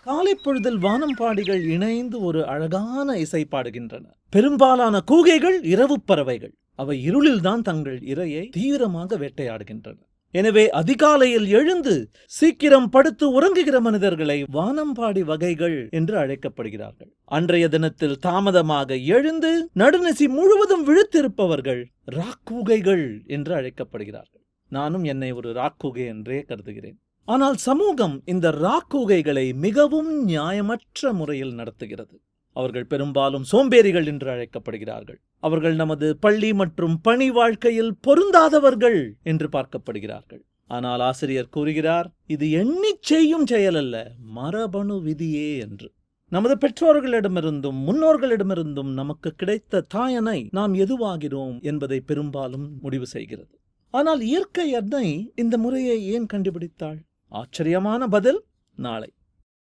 காலை பொழுதில் வானம்பாடிகள் இணைந்து ஒரு அழகான இசை பாடுகின்றன. பெரும்பாலான கூகைகள் இரவு பறவைகள். அவை இருளில்தான் தங்கள் இரையை தீவிரமாக வேட்டையாடுகின்றன. எனவே அதிகாலையில் எழுந்து சீக்கிரம் படுத்து உறங்குகிற மனிதர்களை வானம்பாடி வகைகள் என்று அழைக்கப்படுகிறார்கள். அன்றைய தினத்தில் தாமதமாக எழுந்து நடுநிசி முழுவதும் விழித்திருப்பவர்கள் ராக்கூகைகள் என்று அழைக்கப்படுகிறார்கள். நானும் என்னை ஒரு ராக்கூகை என்றே கருதுகிறேன். ஆனால் சமூகம் இந்த ராக்கூகைகளை மிகவும் நியாயமற்ற முறையில் நடத்துகிறது. அவர்கள் பெரும்பாலும் சோம்பேறிகள் என்று அழைக்கப்படுகிறார்கள். அவர்கள் நமது பள்ளி மற்றும் பணி வாழ்க்கையில் பொருந்தாதவர்கள் என்று பார்க்கப்படுகிறார்கள். ஆனால் ஆசிரியர் கூறுகிறார், இது எண்ணிச் செய்யும் செயல் அல்ல, மரபணு விதியே என்று. நமது பெற்றோர்களிடமிருந்தும் முன்னோர்களிடமிருந்தும் நமக்கு கிடைத்த தாயனை நாம் எதுவாகிறோம் என்பதை பெரும்பாலும் முடிவு செய்கிறது. ஆனால் இயற்கை அன்னை இந்த முறையை ஏன் கண்டுபிடித்தாள்? ஆச்சரியமான பதில் நாளை.